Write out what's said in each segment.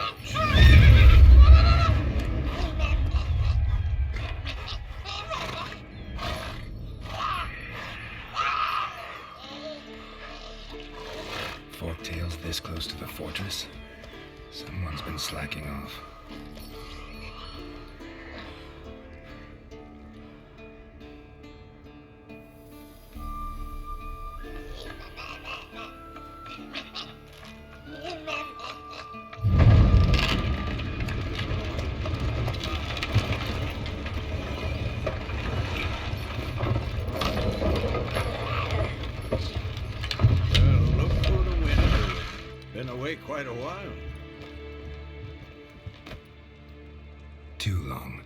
approach. Forktails this close to the fortress? Someone's been slacking off. Quite a while. Too long.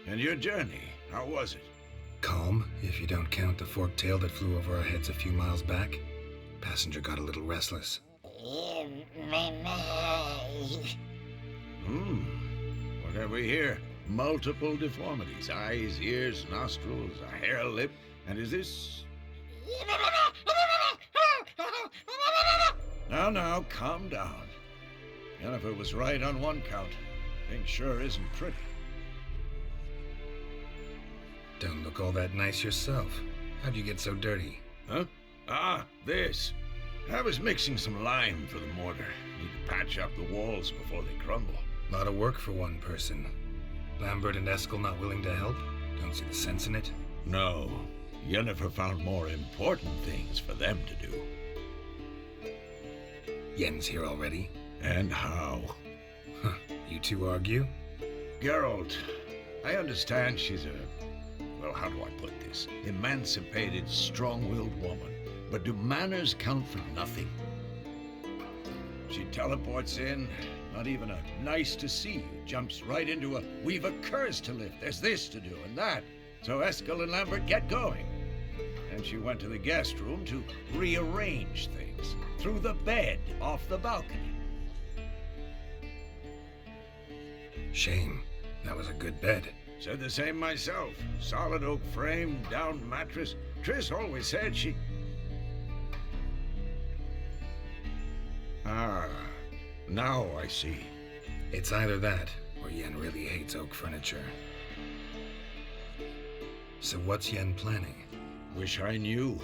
And your journey, how was it? Calm, if you don't count the forktail that flew over our heads a few miles back. Passenger got a little restless. What have we here? Multiple deformities. Eyes, ears, nostrils, a hair lip. And is this... Now, calm down. Yennefer was right on one count. Thing sure isn't pretty. Don't look all that nice yourself. How'd you get so dirty? Huh? Ah, this. I was mixing some lime for the mortar. Need to patch up the walls before they crumble. A lot of work for one person. Lambert and Eskel not willing to help? Don't see the sense in it? No. Yennefer found more important things for them to do. Yen's here already? And how? Huh. You two argue? Geralt, I understand she's well, how do I put this? Emancipated, strong-willed woman. But do manners count for nothing? She teleports in, not even a nice to see you, jumps right into a we've a curse to lift, there's this to do and that. So Eskel and Lambert get going. And she went to the guest room to rearrange things. Through the bed, off the balcony. Shame. That was a good bed. Said the same myself. Solid oak frame, down mattress. Triss always said she... Ah, now I see. It's either that, or Yen really hates oak furniture. So what's Yen planning? Wish I knew.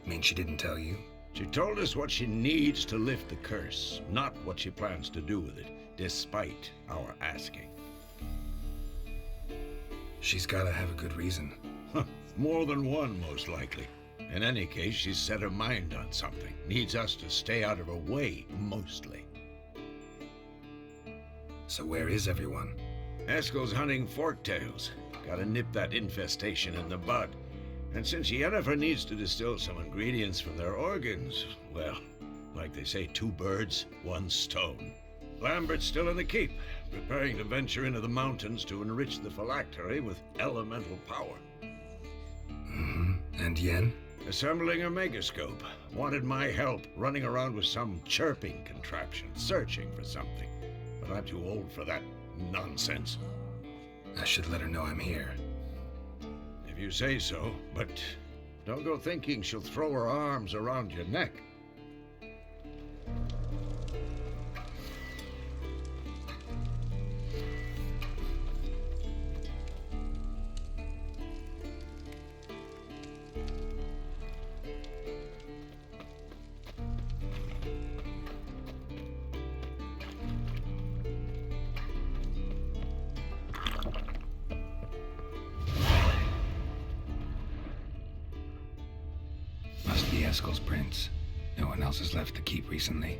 Mean she didn't tell you? She told us what she needs to lift the curse, not what she plans to do with it, despite our asking. She's gotta have a good reason. More than one, most likely. In any case, she's set her mind on something. Needs us to stay out of her way, mostly. So where is everyone? Eskel's hunting forktails. Gotta nip that infestation in the bud. And since Yennefer needs to distill some ingredients from their organs, well, like they say, 2 birds, 1 stone. Lambert's still in the keep, preparing to venture into the mountains to enrich the phylactery with elemental power. And Yen? Assembling a megascope. Wanted my help running around with some chirping contraption, searching for something. But I'm too old for that nonsense. I should let her know I'm here. If you say so, but don't go thinking she'll throw her arms around your neck. Must be Eskel's prints. No one else has left the keep recently.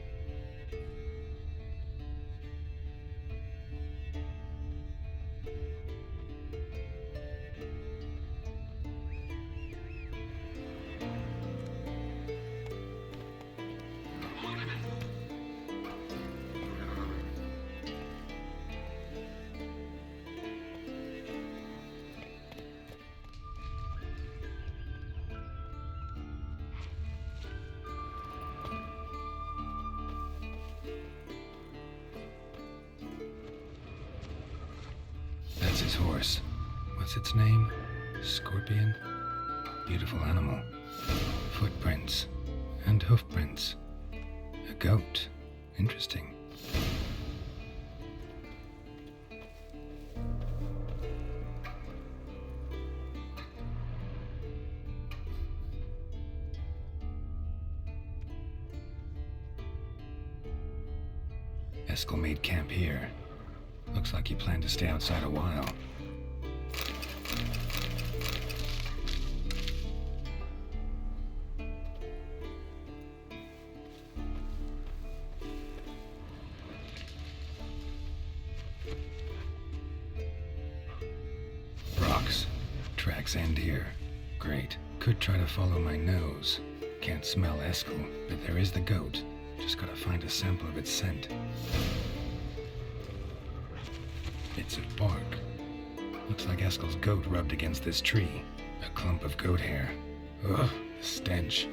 That's his horse. What's its name? Scorpion? Beautiful animal. Footprints. And hoofprints. A goat. Interesting. Eskel made camp here. Looks like he planned to stay outside a while. Rocks. Tracks end here. Great. Could try to follow my nose. Can't smell Eskel, but there is the goat. Just gotta find a sample of its scent. Bits of bark. Looks like Eskel's goat rubbed against this tree. A clump of goat hair. Ugh, the stench.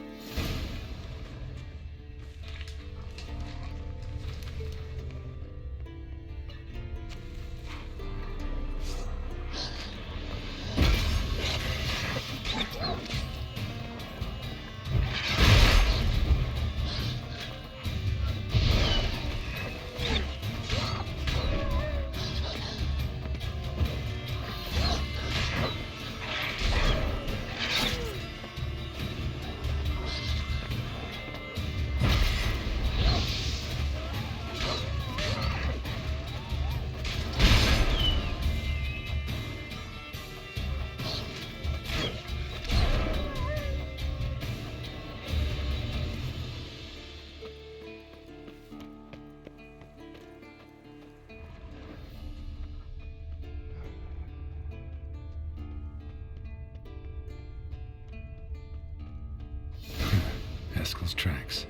Eskel's tracks.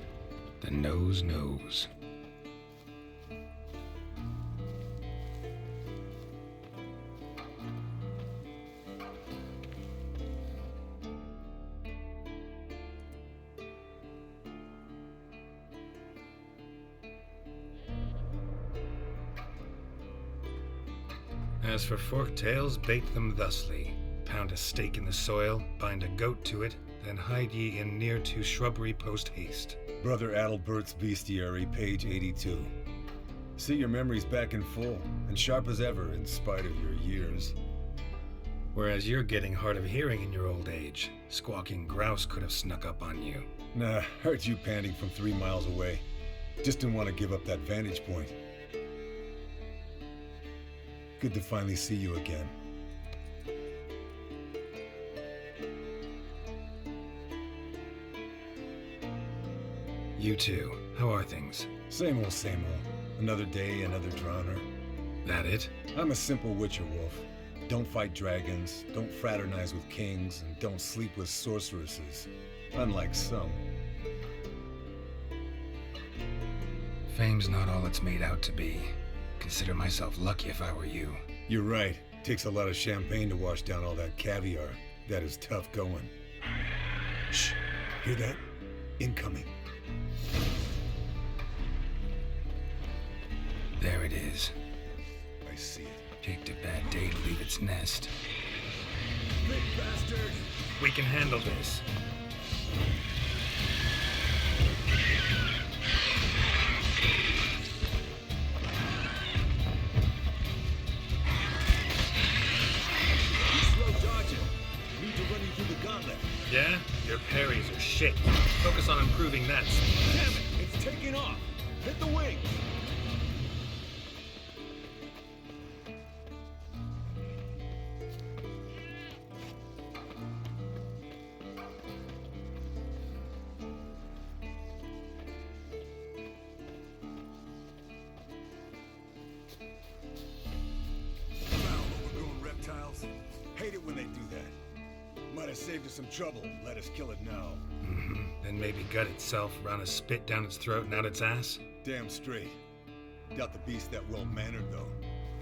The nose knows. As for forktails, bait them thusly. Pound a stake in the soil, bind a goat to it, then hide ye in near to shrubbery post haste. Brother Adalbert's Bestiary, page 82. See your memories back in full, and sharp as ever in spite of your years. Whereas you're getting hard of hearing in your old age. Squawking grouse could have snuck up on you. Nah, heard you panting from 3 miles away. Just didn't want to give up that vantage point. Good to finally see you again. You too. How are things? Same old, same old. Another day, another drowner. That it? I'm a simple witcher wolf. Don't fight dragons, don't fraternize with kings, and don't sleep with sorceresses. Unlike some. Fame's not all it's made out to be. Consider myself lucky if I were you. You're right. Takes a lot of champagne to wash down all that caviar. That is tough going. Shh. Hear that? Incoming. There it is. I see it. Picked a bad day to leave its nest. Big bastard! We can handle this. Slow dodging. Need to run you through the gauntlet. Yeah? Your parries are shit. Focus on improving that. Damn it! It's taking off! Hit the wings! Hate it when they do that. Might have saved us some trouble. Let us kill it now. Then maybe gut itself, run a spit down its throat and out its ass? Damn straight. Doubt the beast that well-mannered, though.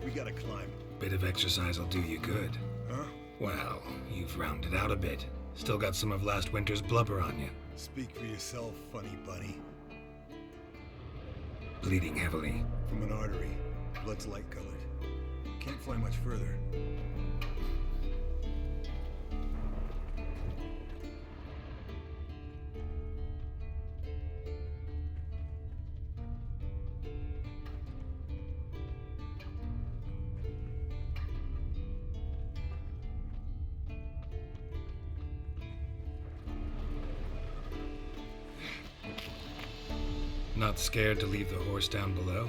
We gotta climb. Bit of exercise will do you good. Huh? Well, you've rounded out a bit. Still got some of last winter's blubber on you. Speak for yourself, funny bunny. Bleeding heavily. From an artery. Blood's light-colored. Can't fly much further. not scared to leave the horse down below?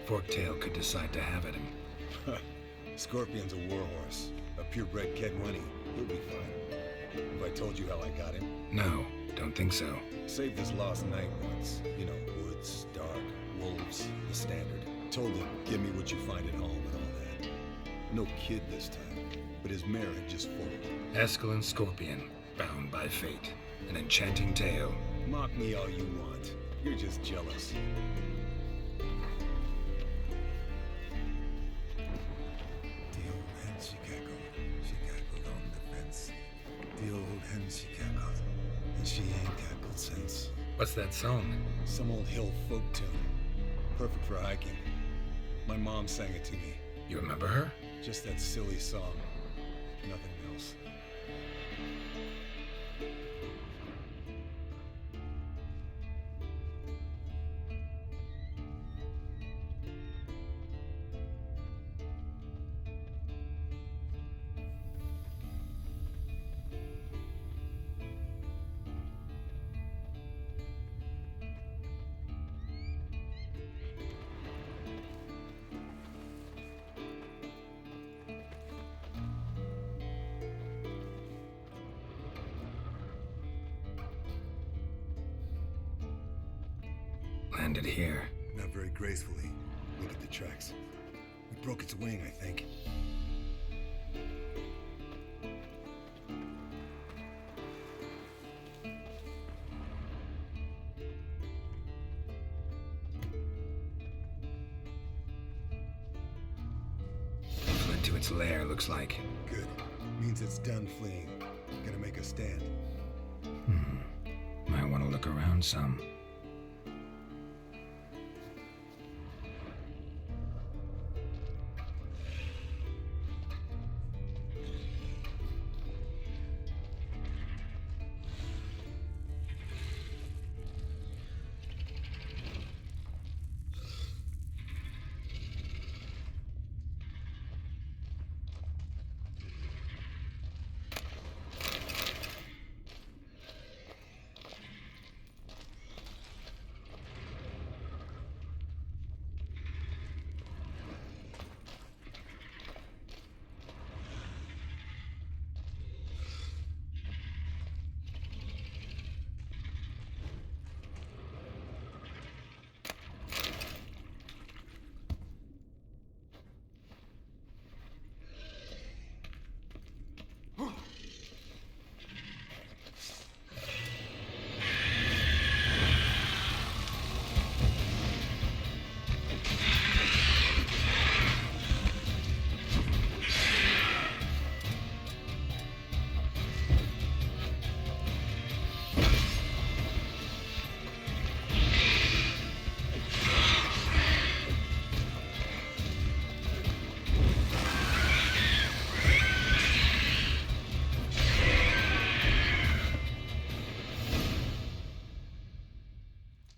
Forktail could decide to have at him. Scorpion's a warhorse. A purebred Kedwani. He'll be fine. Have I told you how I got him? No, don't think so. Saved his lost night once. You know, woods, dark, wolves, the standard. Told him, give me what you find at home and all that. No kid this time, but his mare had just foaled. Escalon Scorpion, bound by fate. An enchanting tale. Mock me all you want. You're just jealous. The old hen she cackled. She cackled on the fence. The old hen she cackled. And she ain't cackled since. What's that song? Some old hill folk tune. Perfect for hiking. My mom sang it to me. You remember her? Just that silly song. Nothing else. Landed here. Not very gracefully. Look at the tracks. We broke its wing, I think. Fled to its lair, looks like. Good. Means it's done fleeing. Gonna make a stand. Might want to look around some.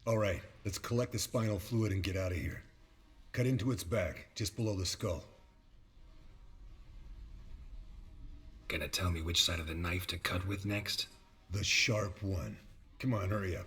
All right, let's collect the spinal fluid and get out of here. Cut into its back, just below the skull. Gonna tell me which side of the knife to cut with next? The sharp one. Come on, hurry up.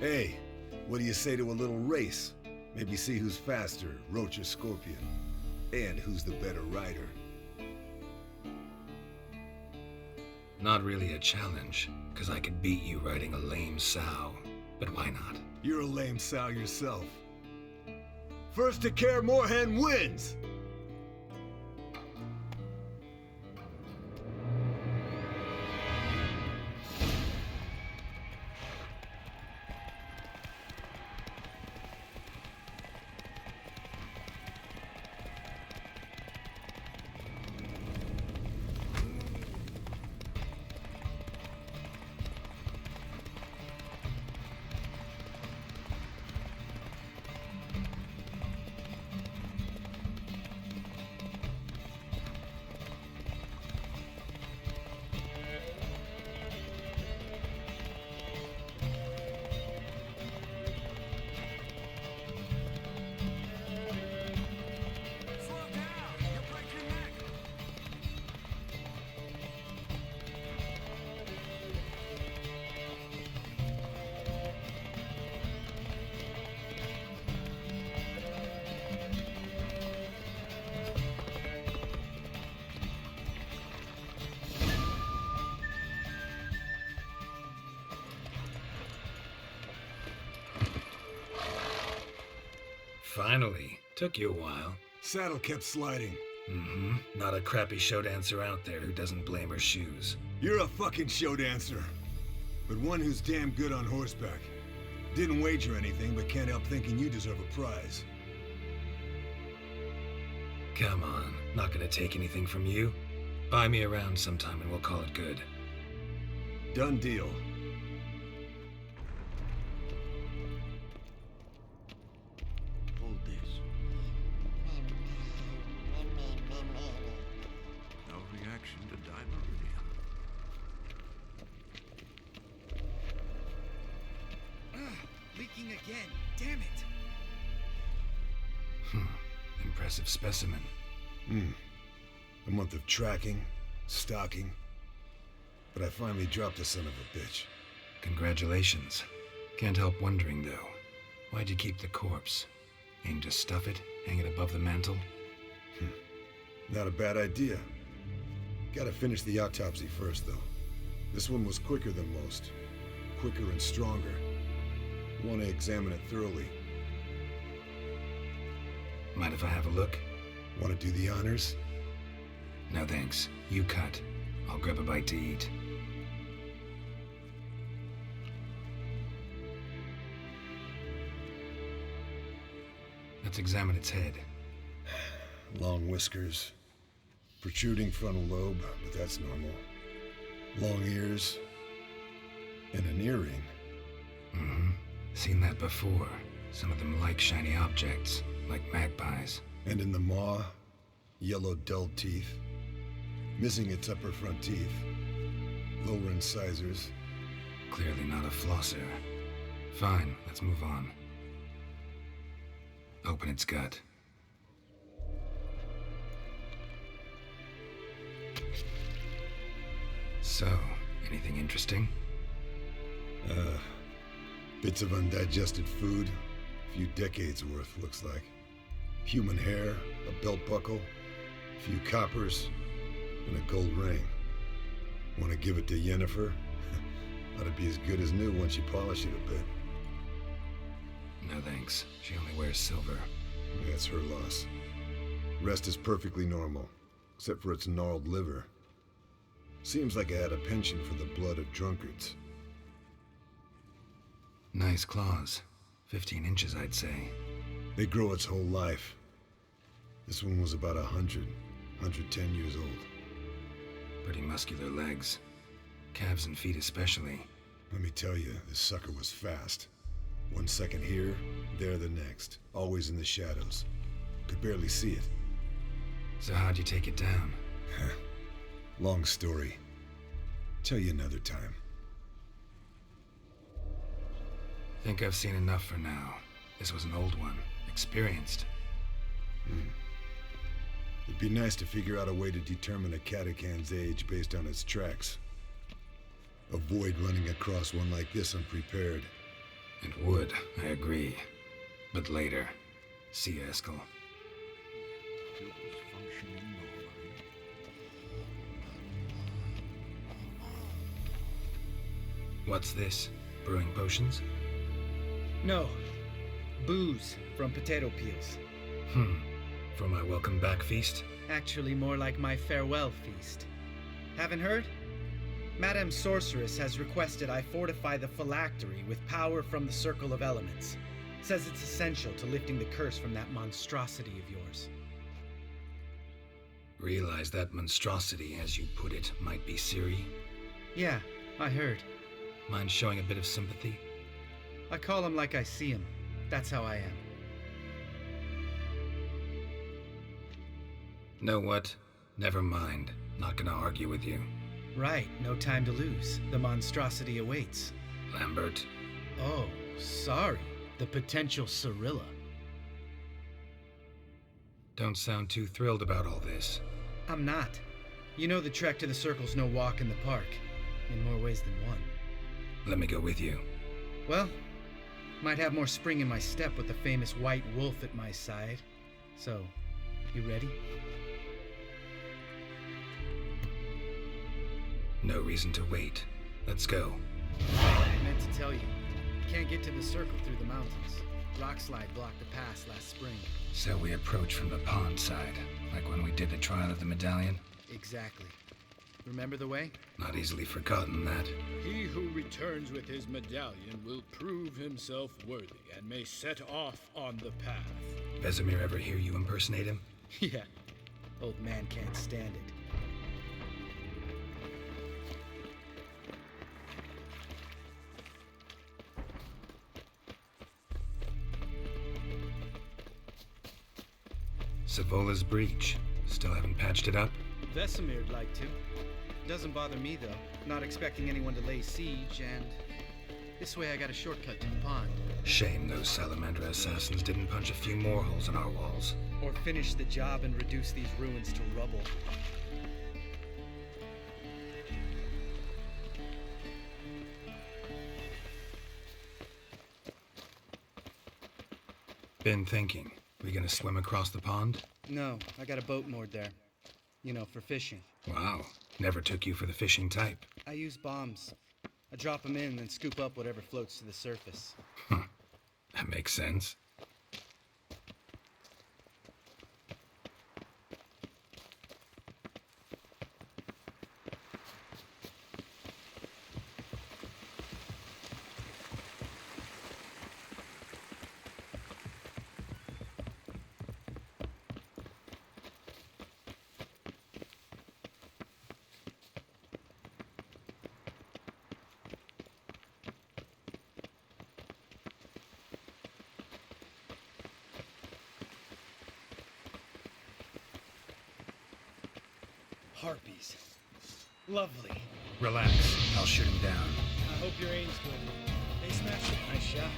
Hey, what do you say to a little race? Maybe see who's faster, Roach or Scorpion. And who's the better rider. Not really a challenge, because I could beat you riding a lame sow. But why not? You're a lame sow yourself. First to Kaer Morhen wins! Finally. Took you a while. Saddle kept sliding. Mm-hmm. Not a crappy show dancer out there who doesn't blame her shoes. You're a fucking show dancer. But one who's damn good on horseback. Didn't wager anything, but can't help thinking you deserve a prize. Come on. Not gonna take anything from you. Buy me around sometime and we'll call it good. Done deal. Hold this. No reaction to dimeridium. Leaking again. Damn it. Impressive specimen. A month of tracking, stalking. But I finally dropped the son of a bitch. Congratulations. Can't help wondering, though. Why'd you keep the corpse? Aim to stuff it? Hang it above the mantle? Not a bad idea. Gotta finish the autopsy first, though. This one was quicker than most. Quicker and stronger. Want to examine it thoroughly. Mind if I have a look? Want to do the honors? No thanks. You cut. I'll grab a bite to eat. Let's examine its head. Long whiskers. Protruding frontal lobe, but that's normal. Long ears. And an earring. Mm-hmm. Seen that before. Some of them like shiny objects, like magpies. And in the maw, yellow dull teeth. Missing its upper front teeth. Lower incisors. Clearly not a flosser. Fine, let's move on. Open its gut. So, anything interesting? Bits of undigested food. A few decades worth, looks like. Human hair, a belt buckle, a few coppers, and a gold ring. Want to give it to Yennefer? Ought to be as good as new once you polish it a bit. No thanks. She only wears silver. That's her loss. Rest is perfectly normal, except for its gnarled liver. Seems like I had a penchant for the blood of drunkards. Nice claws. 15 inches, I'd say. They grow its whole life. This one was about 110 years old. Pretty muscular legs. Calves and feet especially. Let me tell you, this sucker was fast. 1 second here, there the next. Always in the shadows. Could barely see it. So how'd you take it down? Long story. Tell you another time. Think I've seen enough for now. This was an old one. Experienced. It'd be nice to figure out a way to determine a catacan's age based on its tracks. Avoid running across one like this unprepared. It would, I agree. But later. See you, Eskel. What's this? Brewing potions? No. Booze from potato peels. For my welcome back feast? Actually, more like my farewell feast. Haven't heard? Madame Sorceress has requested I fortify the phylactery with power from the Circle of Elements. Says it's essential to lifting the curse from that monstrosity of yours. Realize that monstrosity, as you put it, might be Siri? Yeah, I heard. Mind showing a bit of sympathy? I call him like I see him. That's how I am. Know what? Never mind. Not gonna argue with you. Right, no time to lose. The monstrosity awaits. Lambert. Oh, sorry. The potential Cirilla. Don't sound too thrilled about all this. I'm not. You know the trek to the Circle's no walk in the park. In more ways than one. Let me go with you. Well, might have more spring in my step with the famous white wolf at my side. So, you ready? No reason to wait. Let's go. I meant to tell you. Can't get to the Circle through the mountains. Rockslide blocked the pass last spring. So we approach from the pond side, like when we did the trial of the medallion? Exactly. Remember the way? Not easily forgotten, that. He who returns with his medallion will prove himself worthy and may set off on the path. Vesemir ever hear you impersonate him? Yeah. Old man can't stand it. Savola's breach. Still haven't patched it up? Vesemir'd like to. Doesn't bother me, though. Not expecting anyone to lay siege, and this way I got a shortcut to the pond. Shame those Salamandra assassins didn't punch a few more holes in our walls. Or finish the job and reduce these ruins to rubble. Been thinking. We gonna swim across the pond? No, I got a boat moored there. You know, for fishing. Wow. Never took you for the fishing type. I use bombs. I drop them in, then scoop up whatever floats to the surface. That makes sense. Harpies. Lovely. Relax. I'll shoot him down. I hope your aim's good. They smashed it. Nice shot.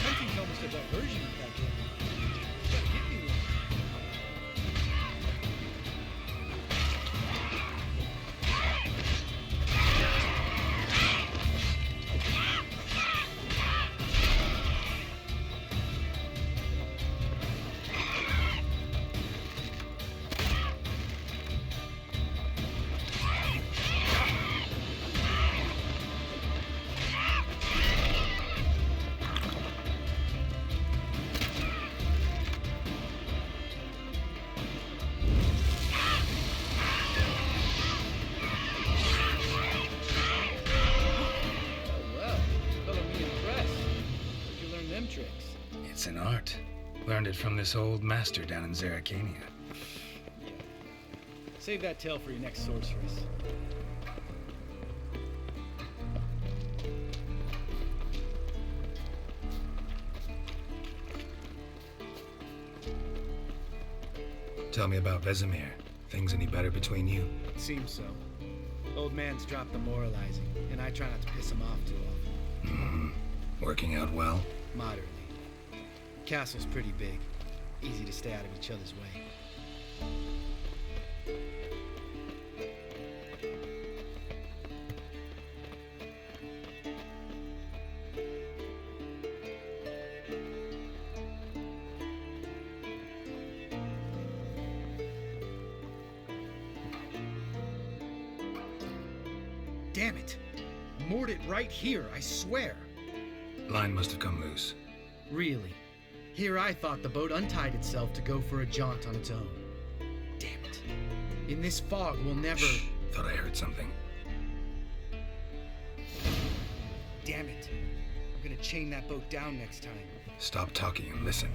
Hunting's almost a diversion of that game. You gotta get me one. It's an art. Learned it from this old master down in Zeracania. Yeah. Save that tale for your next sorceress. Tell me about Vesemir. Things any better between you? Seems so. Old man's dropped the moralizing, and I try not to piss him off too often. Working out well? Moderately. Castle's pretty big. Easy to stay out of each other's way. Damn it! Moored it right here, I swear! Line must have come loose. Really? Here I thought the boat untied itself to go for a jaunt on its own. Damn it. In this fog, we'll never... Shh. Thought I heard something. Damn it. I'm gonna chain that boat down next time. Stop talking and listen.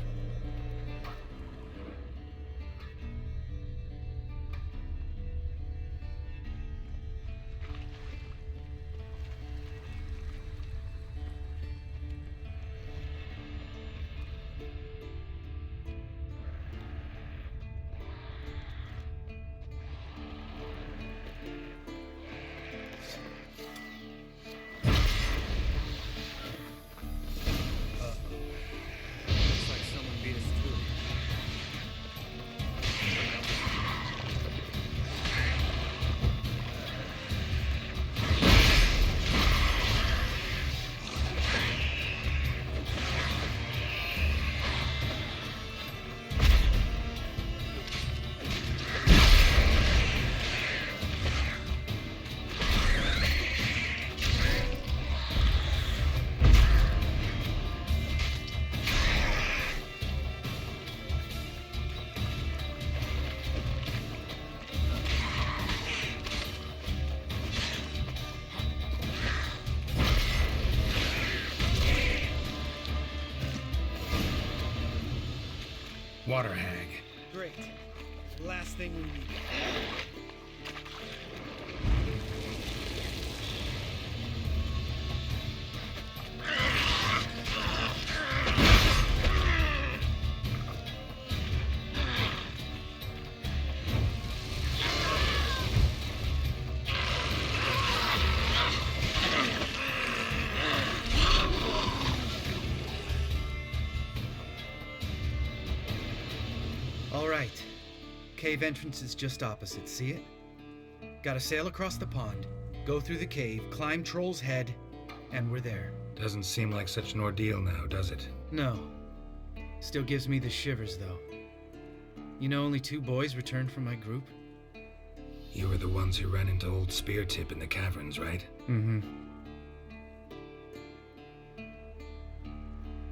Water hag. Great. Last thing we need. All right. Cave entrance is just opposite, see it? Gotta sail across the pond, go through the cave, climb Troll's Head, and we're there. Doesn't seem like such an ordeal now, does it? No. Still gives me the shivers, though. You know only 2 boys returned from my group? You were the ones who ran into old Spear Tip in the caverns, right? Mm-hmm.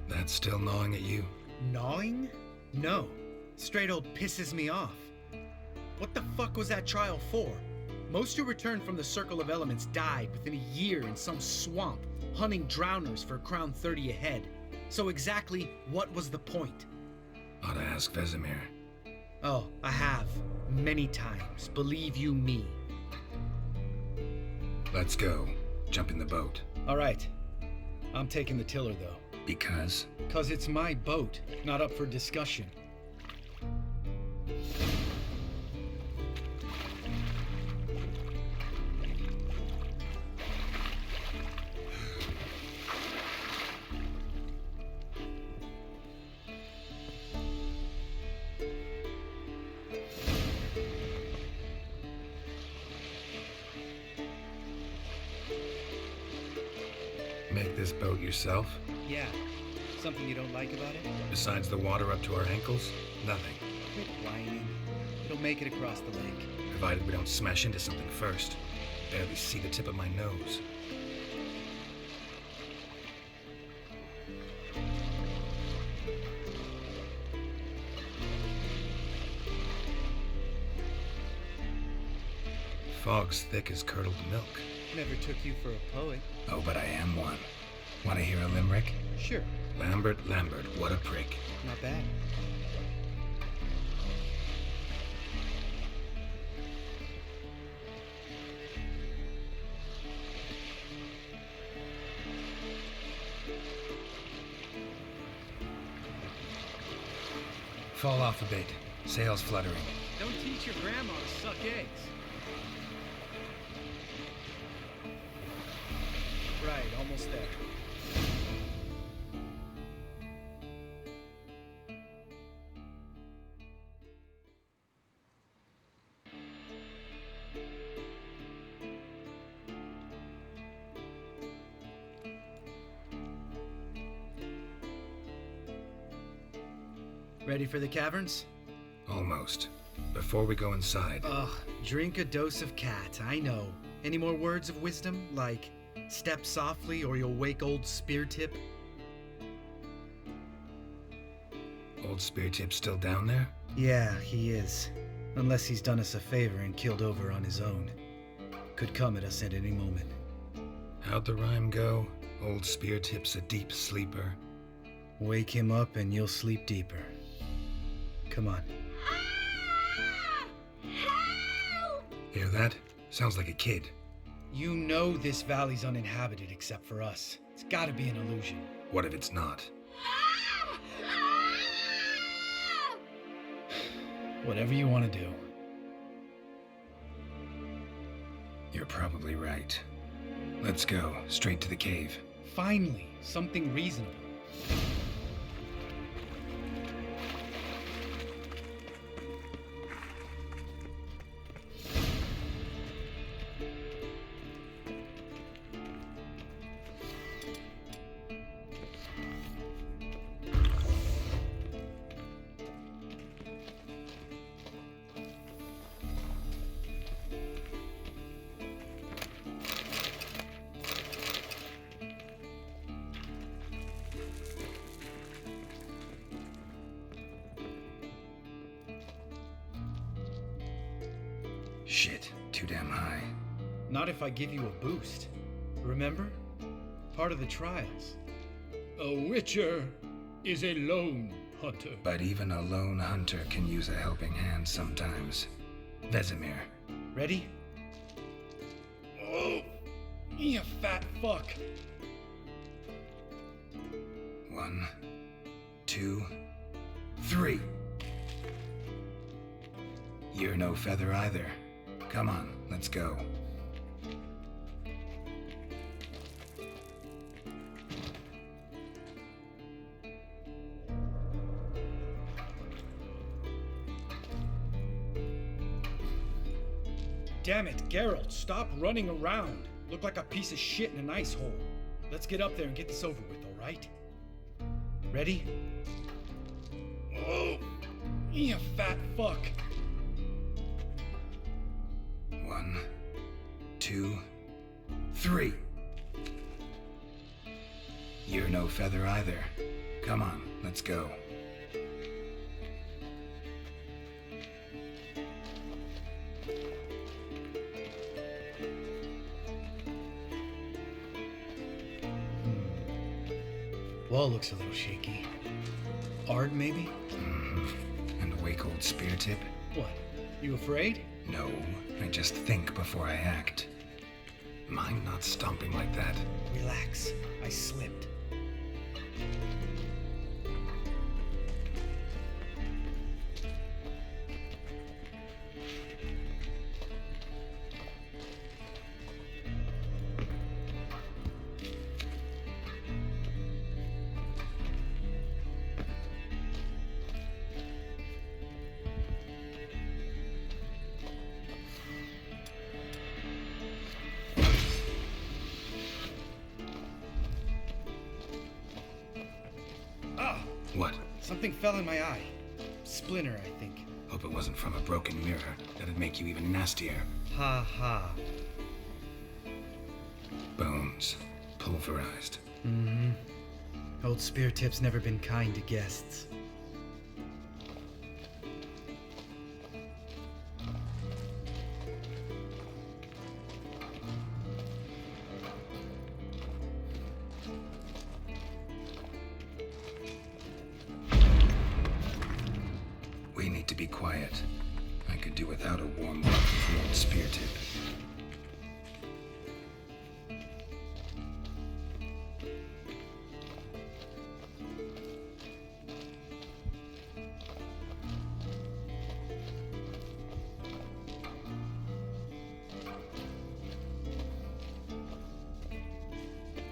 That's still gnawing at you? Gnawing? No. Straight old pisses me off. What the fuck was that trial for? Most who returned from the Circle of Elements died within a year in some swamp, hunting drowners for crown 30 a head. So exactly what was the point? Ought to ask Vesemir. Oh, I have. Many times, believe you me. Let's go. Jump in the boat. All right. I'm taking the tiller, though. Because? 'Cause it's my boat, not up for discussion. Make this boat yourself? Yeah. Something you don't like about it? Besides the water up to our ankles? Nothing. Quit whining. It'll make it across the lake. Provided we don't smash into something first. Barely see the tip of my nose. Fog's thick as curdled milk. Never took you for a poet. Oh, but I am one. Want to hear a limerick? Sure. Lambert, what a prick. Not bad. Fall off a bit. Sails fluttering. Don't teach your grandma to suck eggs. Right, almost there. Ready for the caverns? Almost. Before we go inside, Ugh, drink a dose of cat, I know. Any more words of wisdom, like step softly or you'll wake old Spear Tip? Old Spear Tip's still down there? Yeah, he is. Unless he's done us a favor and killed over on his own. Could come at us at any moment. How'd the rhyme go? Old Spear Tip's a deep sleeper. Wake him up and you'll sleep deeper. Come on. Hear that? Sounds like a kid. You know this valley's uninhabited except for us. It's gotta be an illusion. What if it's not? Whatever you want to do. You're probably right. Let's go, straight to the cave. Finally, something reasonable. Shit, too damn high. Not if I give you a boost. Remember? Part of the trials. A witcher is a lone hunter. But even a lone hunter can use a helping hand sometimes. Vesemir. Ready? Oh, you fat fuck. 1, 2, 3. You're no feather either. Come on, let's go. Damn it, Geralt, stop running around. Look like a piece of shit in an ice hole. Let's get up there and get this over with, alright? Ready? Oh, you fat fuck. 1, 2, 3. You're no feather either. Come on, let's go. Wall looks a little shaky. Ard, maybe? And wake old Spear Tip? What? You afraid? No, I just think before I act. Mind not stomping like that. Relax. I slipped. What? Something fell in my eye. Splinter, I think. Hope it wasn't from a broken mirror. That'd make you even nastier. Ha ha. Bones. Pulverized. Old Spear Tip's never been kind to guests. We need to be quiet. I could do without a warm walk with old Spear Tip.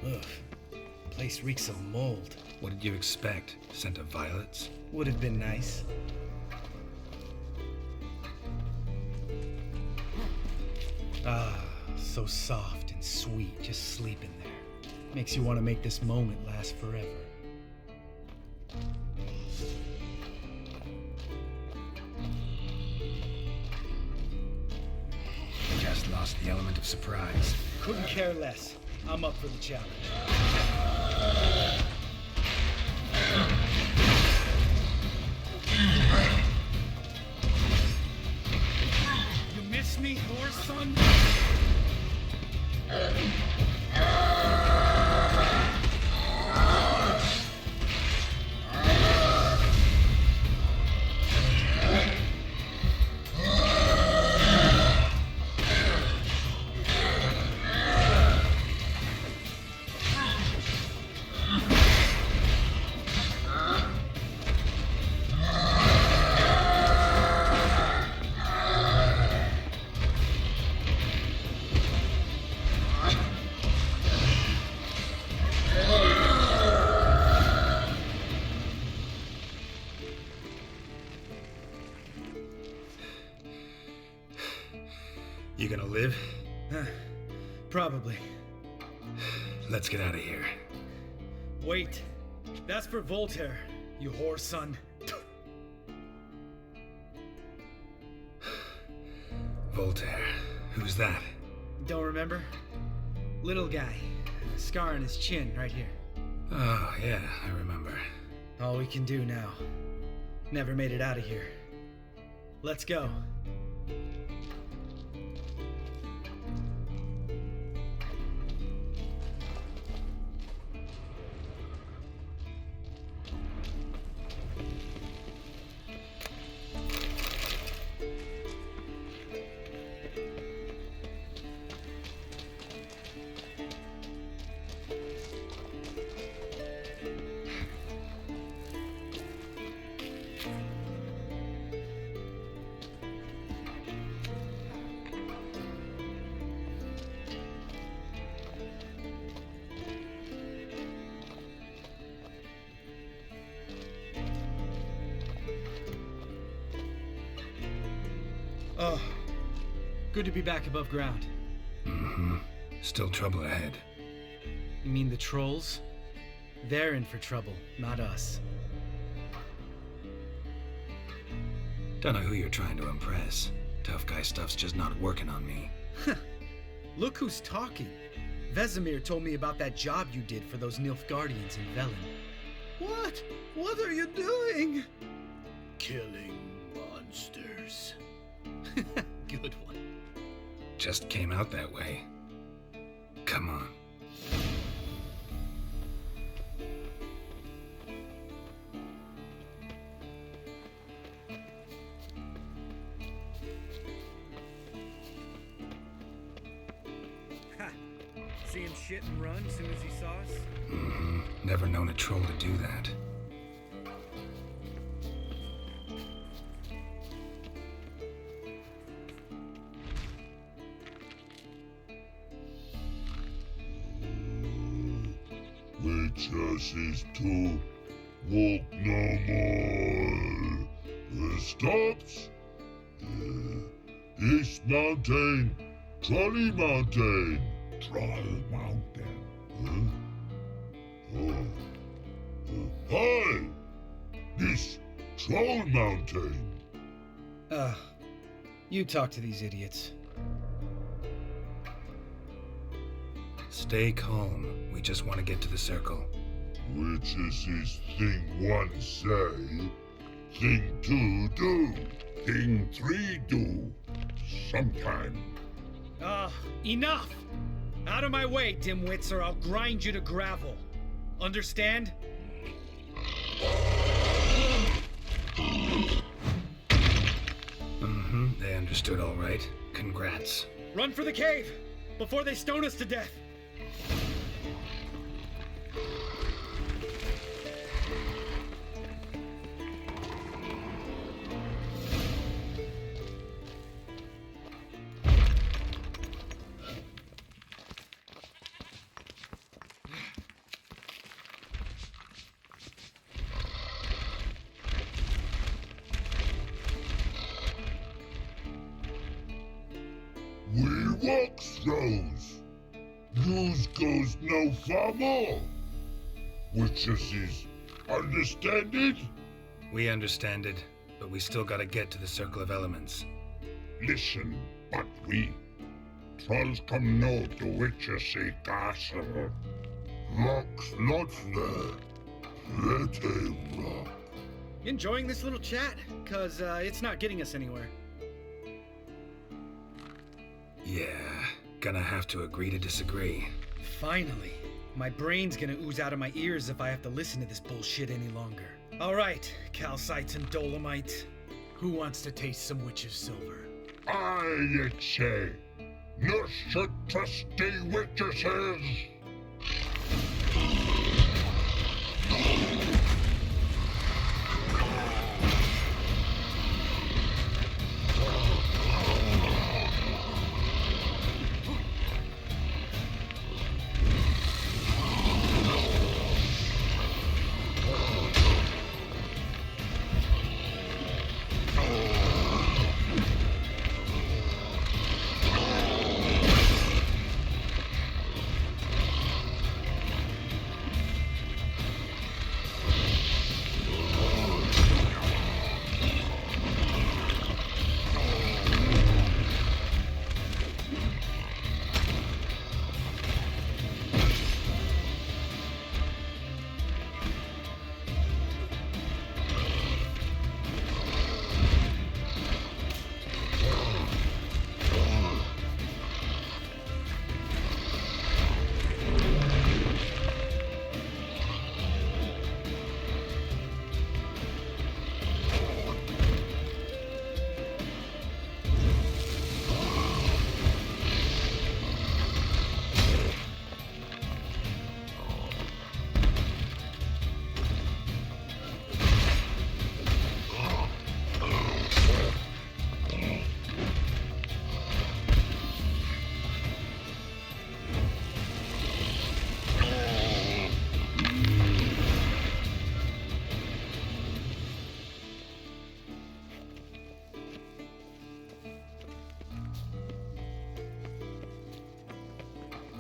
Ugh. Place reeks of mold. What did you expect? Scent of violets? Would have been nice. Ah, so soft and sweet, just sleeping there. Makes you want to make this moment last forever. unleash the element of surprise. Couldn't care less. I'm up for the challenge. You miss me, horse son? You gonna live? Probably. Let's get out of here. Wait. That's for Voltaire, you whore son. Voltaire. Who's that? Don't remember? Little guy. Scar on his chin, right here. Oh, yeah, I remember. All we can do now. Never made it out of here. Let's go. Oh, good to be back above ground. Mm-hmm. Still trouble ahead. You mean the trolls? They're in for trouble, not us. Don't know who you're trying to impress. Tough guy stuff's just not working on me. Look who's talking. Vesemir told me about that job you did for those Nilfgaardians in Velen. What? What are you doing? Killing monsters. Good one. Just came out that way. Come on. Ha! See him shit and run as soon as he saw us? Mm-hmm. Never known a troll to do that. Is to walk no more. Stops. East Mountain, Trolley Mountain. Troll Mountain. Hi! This Troll Mountain. You talk to these idiots. Stay calm. We just want to get to the circle. Which is this thing one say, thing two do, thing three do, sometime. Enough! Out of my way, dimwits, or I'll grind you to gravel. Understand? Mm-hmm, they understood all right. Congrats. Run for the cave! Before they stone us to death! We walks those. News goes no far more. Which is understand it? We understand it, but we still gotta get to the Circle of Elements. Listen, but we. Trolls come no to witches see castle. Rocks not there. Let a rock. Enjoying this little chat? Cause it's not getting us anywhere. Yeah, gonna have to agree to disagree. Finally. My brain's gonna ooze out of my ears if I have to listen to this bullshit any longer. Alright, calcites and dolomites. Who wants to taste some witch's silver? I, you'd say. No such trusty witches.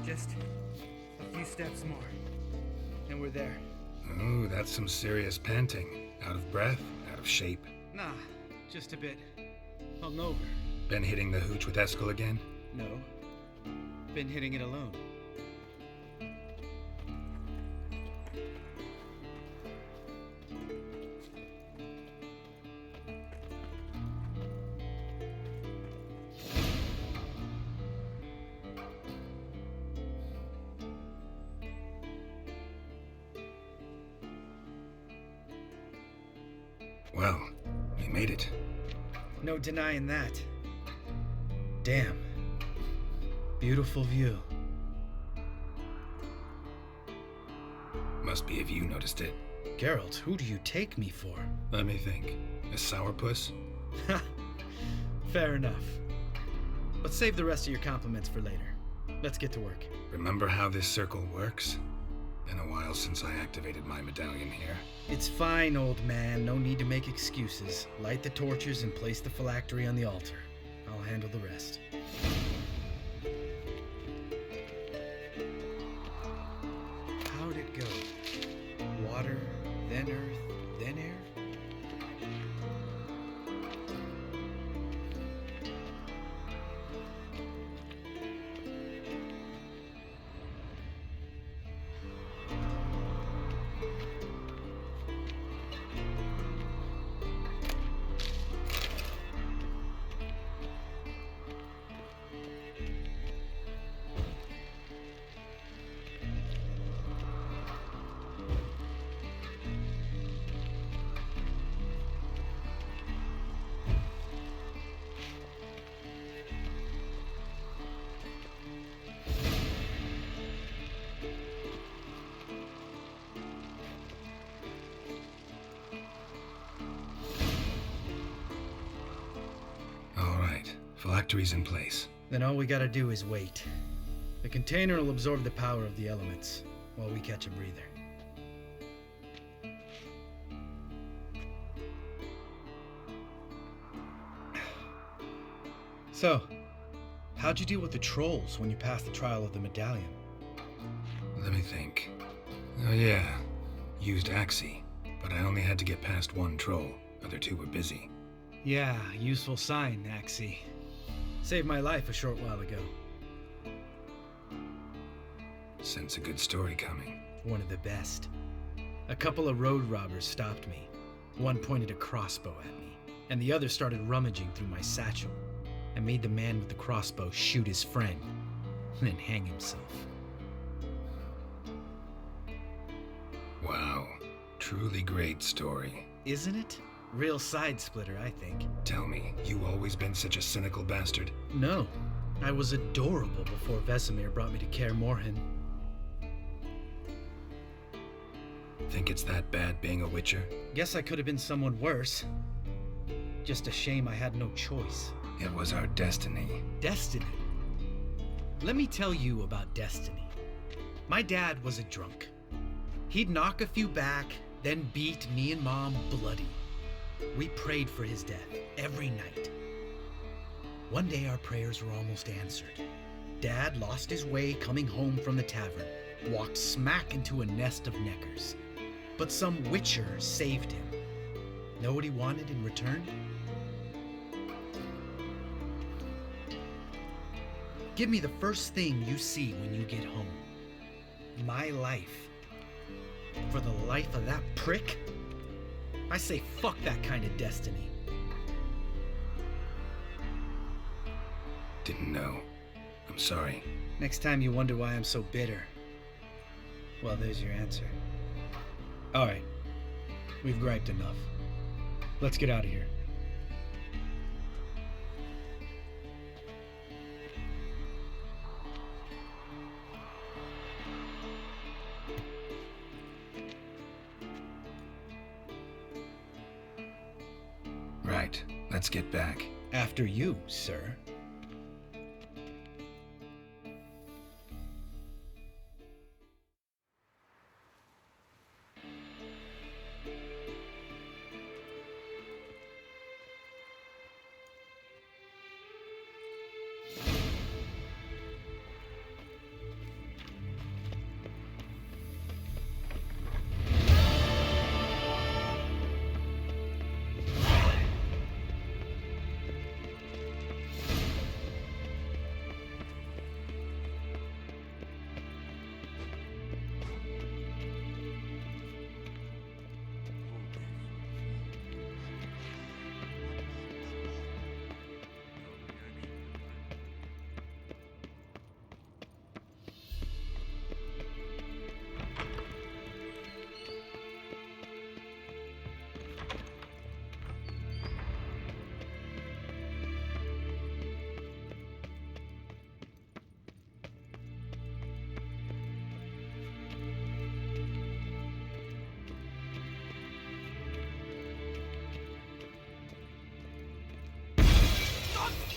Just a few steps more, and we're there. Oh, that's some serious panting. Out of breath, out of shape. Nah, just a bit. Hungover. Been hitting the hooch with Eskel again? No. Been hitting it alone. Well, we made it. No denying that. Damn. Beautiful view. Must be if you noticed it. Geralt, who do you take me for? Let me think. A sourpuss? Ha! Fair enough. But save the rest of your compliments for later. Let's get to work. Remember how this circle works? Been a while since I activated my medallion here. It's fine, old man. No need to make excuses. Light the torches and place the phylactery on the altar. I'll handle the rest. How'd it go? Water, then earth, then air? Phylactery's in place. Then all we gotta do is wait. The container will absorb the power of the elements, while we catch a breather. So, how'd you deal with the trolls when you passed the trial of the medallion? Let me think. Oh yeah, used Axie, but I only had to get past one troll. Other two were busy. Yeah, useful sign, Axie. Saved my life a short while ago. Sense a good story coming. One of the best. A couple of road robbers stopped me. One pointed a crossbow at me, and the other started rummaging through my satchel. I made the man with the crossbow shoot his friend, then hang himself. Wow. Truly great story. Isn't it? Real side splitter, I think. Tell me, you always been such a cynical bastard? No. I was adorable before Vesemir brought me to Kaer Morhen. Think it's that bad being a Witcher? Guess I could have been someone worse. Just a shame I had no choice. It was our destiny. Destiny? Let me tell you about destiny. My dad was a drunk. He'd knock a few back, then beat me and Mom bloody. We prayed for his death every night. One day our prayers were almost answered. Dad lost his way coming home from the tavern, walked smack into a nest of neckers. But some Witcher saved him. Know what he wanted in return? Give me the first thing you see when you get home. My life. For the life of that prick? I say fuck that kind of destiny. Didn't know. I'm sorry. Next time you wonder why I'm so bitter, well, there's your answer. All right. We've griped enough. Let's get out of here. Right. Let's get back. After you, sir.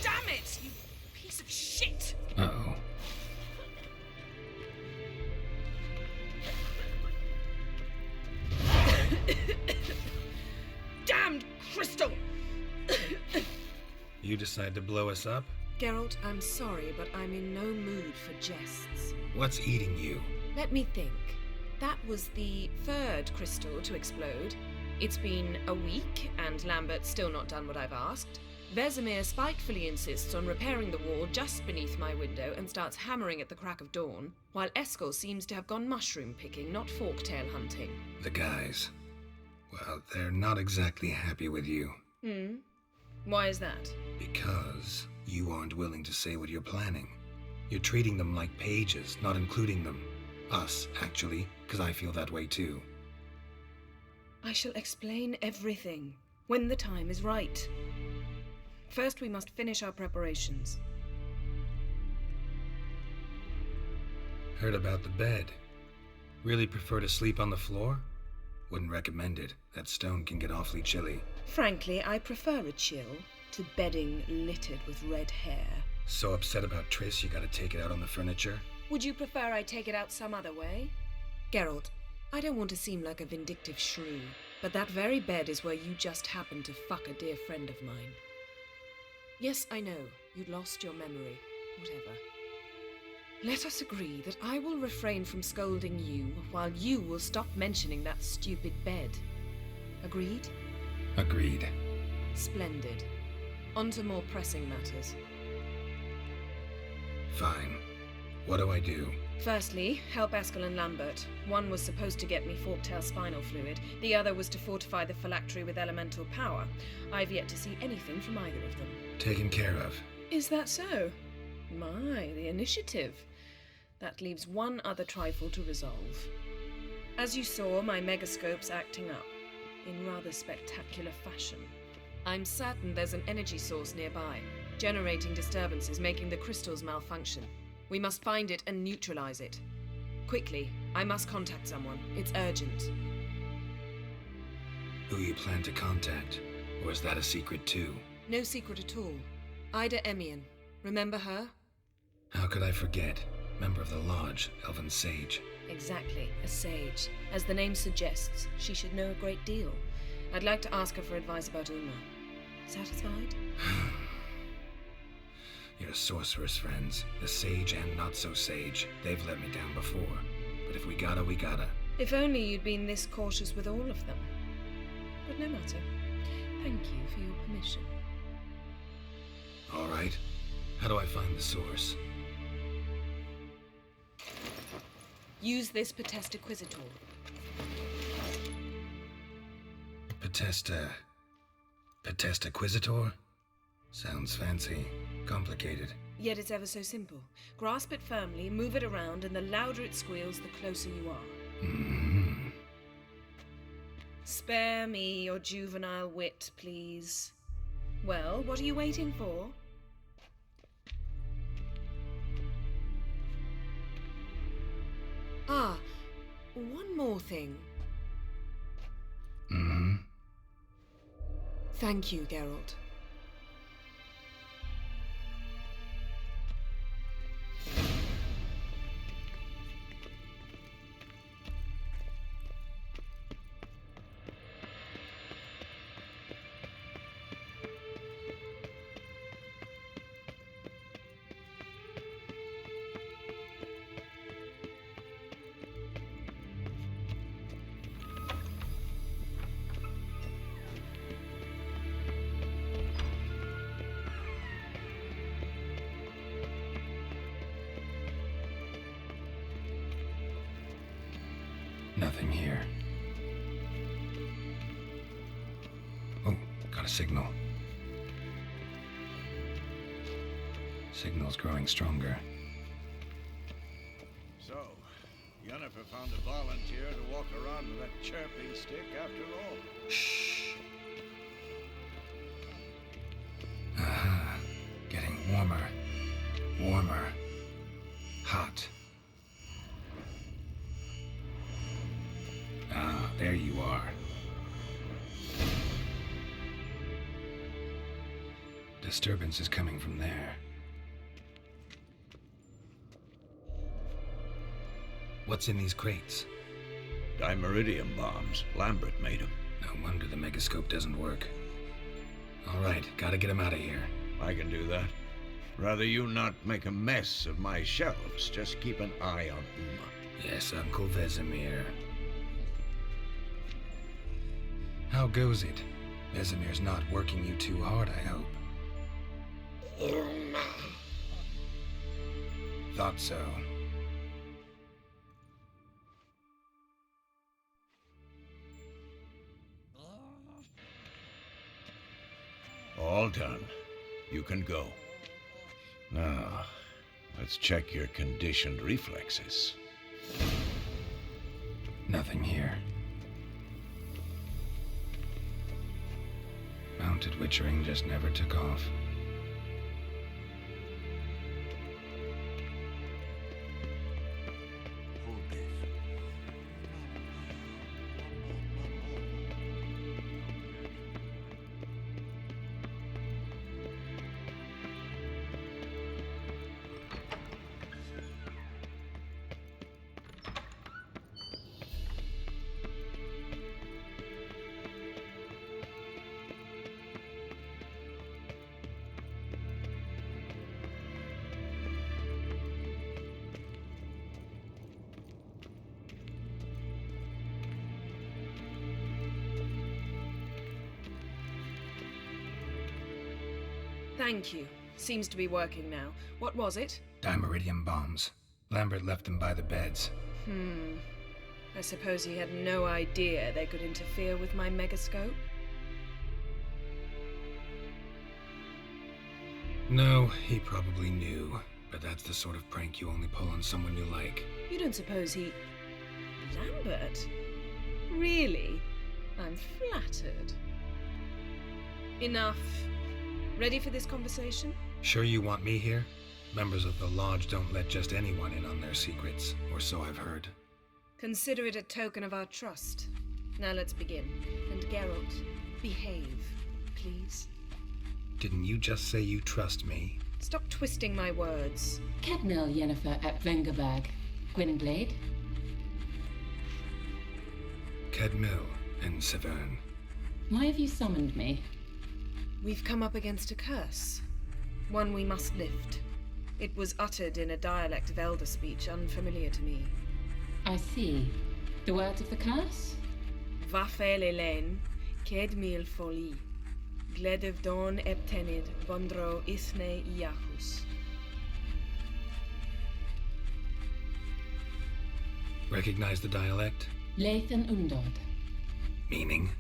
Damn it, you piece of shit! Uh-oh. Damned crystal! You decide to blow us up? Geralt, I'm sorry, but I'm in no mood for jests. What's eating you? Let me think. That was the third crystal to explode. It's been a week, and Lambert's still not done what I've asked. Vesemir spitefully insists on repairing the wall just beneath my window and starts hammering at the crack of dawn, while Eskel seems to have gone mushroom picking, not forktail hunting. The guys. Well, they're not exactly happy with you. Why is that? Because you aren't willing to say what you're planning. You're treating them like pages, not including them. Us, actually, because I feel that way too. I shall explain everything when the time is right. First, we must finish our preparations. Heard about the bed. Really prefer to sleep on the floor? Wouldn't recommend it. That stone can get awfully chilly. Frankly, I prefer a chill to bedding littered with red hair. So upset about Triss you gotta take it out on the furniture? Would you prefer I take it out some other way? Geralt, I don't want to seem like a vindictive shrew, but that very bed is where you just happened to fuck a dear friend of mine. Yes, I know, you'd lost your memory. Whatever. Let us agree that I will refrain from scolding you, while you will stop mentioning that stupid bed. Agreed? Agreed. Splendid. On to more pressing matters. Fine. What do I do? Firstly, help Eskel and Lambert. One was supposed to get me forktail spinal fluid, the other was to fortify the phylactery with elemental power. I've yet to see anything from either of them. Taken care of. Is that so? My, the initiative. That leaves one other trifle to resolve. As you saw, my megascope's acting up, in rather spectacular fashion. I'm certain there's an energy source nearby, generating disturbances, making the crystals malfunction. We must find it and neutralize it. Quickly, I must contact someone. It's urgent. Who you plan to contact? Or is that a secret too? No secret at all. Ida Emian. Remember her? How could I forget? Member of the Lodge, Elven Sage. Exactly, a sage. As the name suggests, she should know a great deal. I'd like to ask her for advice about Uma. Satisfied? Your sorceress friends, the sage and not so sage, they've let me down before. But if we gotta, we gotta. If only you'd been this cautious with all of them. But no matter. Thank you for your permission. All right. How do I find the source? Use this Potesta Quisitor. Potesta Quisitor? Sounds fancy. Complicated. Yet it's ever so simple. Grasp it firmly, move it around, and the louder it squeals, the closer you are. Mm-hmm. Spare me your juvenile wit, please. Well, what are you waiting for? Ah, one more thing. Mm-hmm. Thank you, Geralt. Nothing here. Oh, got a signal. Signal's growing stronger. So, Yennefer found a volunteer to walk around with that chirping stick after all. Shh. Getting warmer. Warmer. Hot. Ah, there you are. Disturbance is coming from there. What's in these crates? Dimeridium bombs. Lambert made them. No wonder the megascope doesn't work. All right, gotta get him out of here. I can do that. Rather you not make a mess of my shelves. Just keep an eye on Uma. Yes, Uncle Vesemir. How goes it? Vesemir's not working you too hard, I hope. Uma. Thought so. All done. You can go. Now, let's check your conditioned reflexes. Nothing here. Mounted witchering just never took off. Thank you. Seems to be working now. What was it? Dimeridium bombs. Lambert left them by the beds. I suppose he had no idea they could interfere with my megascope? No, he probably knew. But that's the sort of prank you only pull on someone you like. You don't suppose he... Lambert? Really? I'm flattered. Enough. Ready for this conversation? Sure you want me here? Members of the Lodge don't let just anyone in on their secrets, or so I've heard. Consider it a token of our trust. Now let's begin. And Geralt, behave, please. Didn't you just say you trust me? Stop twisting my words. Kedmil Yennefer at Vengerberg. Gwynblade. Kedmil and Severn. Why have you summoned me? We've come up against a curse. One we must lift. It was uttered in a dialect of Elder speech unfamiliar to me. I see. The words of the curse? Vafel Elaine, Kedmil Foli. Gledev Don Eptenid, Bondro Ithne Iachus. Recognize the dialect? Lathan Undod. Meaning?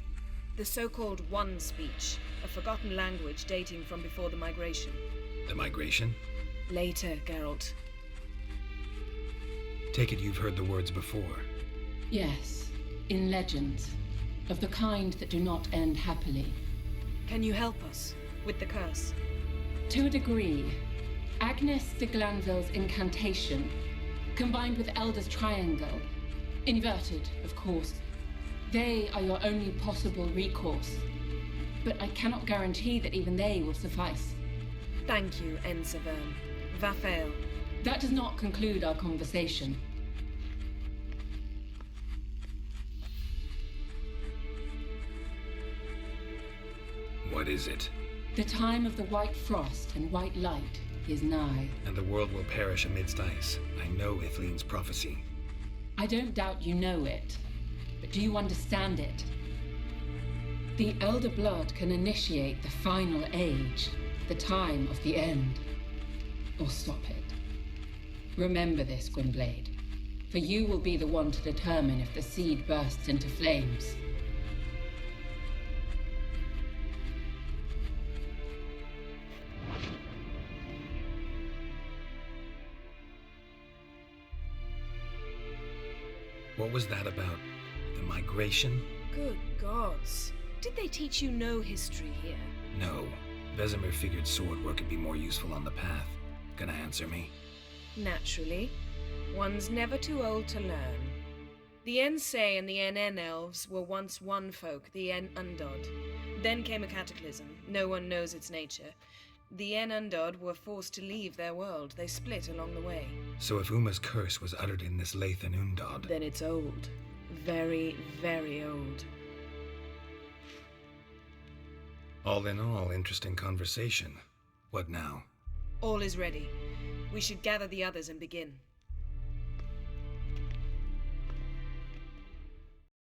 The so-called One speech, a forgotten language dating from before the migration. The migration? Later, Geralt. Take it you've heard the words before. Yes, in legends. Of the kind that do not end happily. Can you help us with the curse? To a degree. Agnes de Glanville's incantation, combined with Elder's triangle, inverted, of course. They are your only possible recourse. But I cannot guarantee that even they will suffice. Thank you, En Severn. Vafel. That does not conclude our conversation. What is it? The time of the white frost and white light is nigh. And the world will perish amidst ice. I know Ithleen's prophecy. I don't doubt you know it, but do you understand it? The Elder Blood can initiate the final age, the time of the end, or stop it. Remember this, Gwynblade, for you will be the one to determine if the seed bursts into flames. What was that about? The migration? Good gods. Did they teach you no history here? No. Vesemir figured sword work could be more useful on the path. Gonna answer me? Naturally. One's never too old to learn. The Ensei and the NN elves were once one folk, the En Undod. Then came a cataclysm. No one knows its nature. The En Undod were forced to leave their world. They split along the way. So if Uma's curse was uttered in this Lathan Undod... Then it's old. Very, very old. All in all, interesting conversation. What now? All is ready. We should gather the others and begin.